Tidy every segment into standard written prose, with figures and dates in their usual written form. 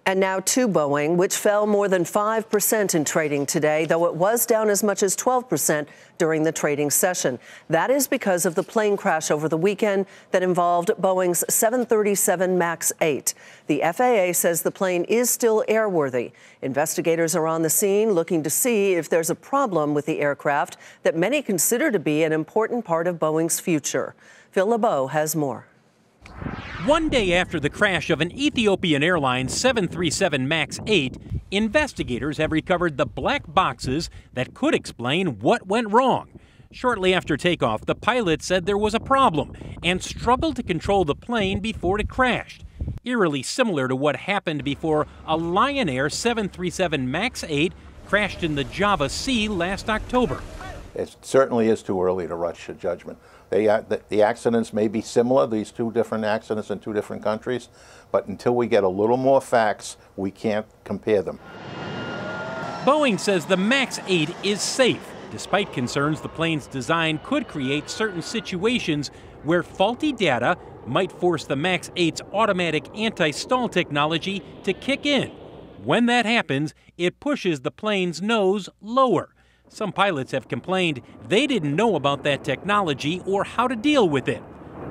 And now to Boeing, which fell more than 5% in trading today, though it was down as much as 12% during the trading session. That is because of the plane crash over the weekend that involved Boeing's 737 MAX 8. The FAA says the plane is still airworthy. Investigators are on the scene looking to see if there's a problem with the aircraft that many consider to be an important part of Boeing's future. Phil Lebeau has more. One day after the crash of an Ethiopian Airlines 737 MAX 8, investigators have recovered the black boxes that could explain what went wrong. Shortly after takeoff, the pilot said there was a problem and struggled to control the plane before it crashed. Eerily similar to what happened before a Lion Air 737 MAX 8 crashed in the Java Sea last October. It certainly is too early to rush a judgment. The accidents may be similar, these two different accidents in two different countries, but until we get a little more facts, we can't compare them. Boeing says the MAX 8 is safe, despite concerns the plane's design could create certain situations where faulty data might force the MAX 8's automatic anti-stall technology to kick in. When that happens, it pushes the plane's nose lower. Some pilots have complained they didn't know about that technology or how to deal with it.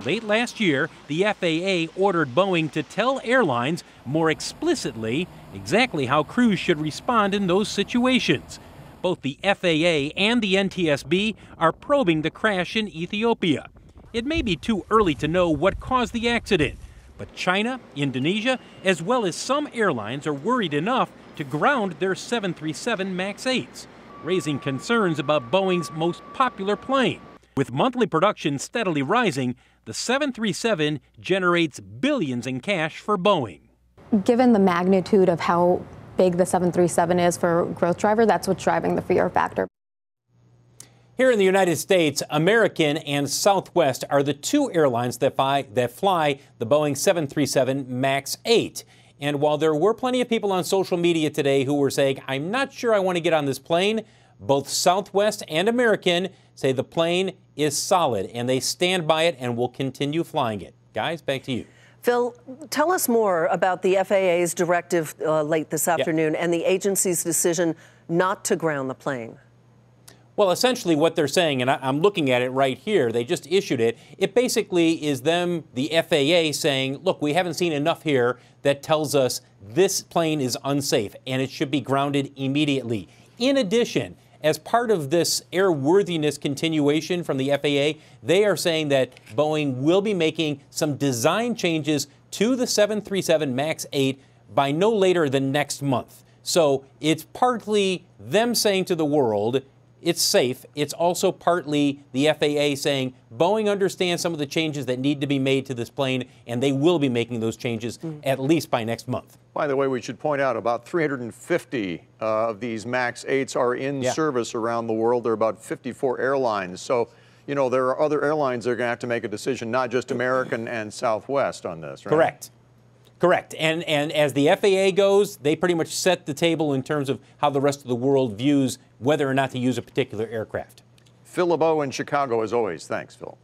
Late last year, the FAA ordered Boeing to tell airlines more explicitly exactly how crews should respond in those situations. Both the FAA and the NTSB are probing the crash in Ethiopia. It may be too early to know what caused the accident, but China, Indonesia, as well as some airlines are worried enough to ground their 737 MAX 8s. Raising concerns about Boeing's most popular plane. With monthly production steadily rising, the 737 generates billions in cash for Boeing. Given the magnitude of how big the 737 is for growth driver, that's what's driving the fear factor. Here in the United States, American and Southwest are the two airlines that fly the Boeing 737 MAX 8. And while there were plenty of people on social media today who were saying, I'm not sure I want to get on this plane, both Southwest and American say the plane is solid and they stand by it and will continue flying it. Guys, back to you. Phil, tell us more about the FAA's directive late this afternoon and the agency's decision not to ground the plane. Well, essentially what they're saying, and I'm looking at it right here, they just issued it. It basically is them, the FAA, saying, look, we haven't seen enough here that tells us this plane is unsafe and it should be grounded immediately. In addition, as part of this airworthiness continuation from the FAA, they are saying that Boeing will be making some design changes to the 737 MAX 8 by no later than next month. So it's partly them saying to the world, it's safe. It's also partly the FAA saying Boeing understands some of the changes that need to be made to this plane, and they will be making those changes at least by next month. By the way, we should point out about 350 of these MAX 8s are in service around the world. There are about 54 airlines. So, you know, there are other airlines that are going to have to make a decision, not just American and Southwest on this, right? Correct. Correct. And as the FAA goes, they pretty much set the table in terms of how the rest of the world views whether or not to use a particular aircraft. Phil Lebeau in Chicago, as always. Thanks, Phil.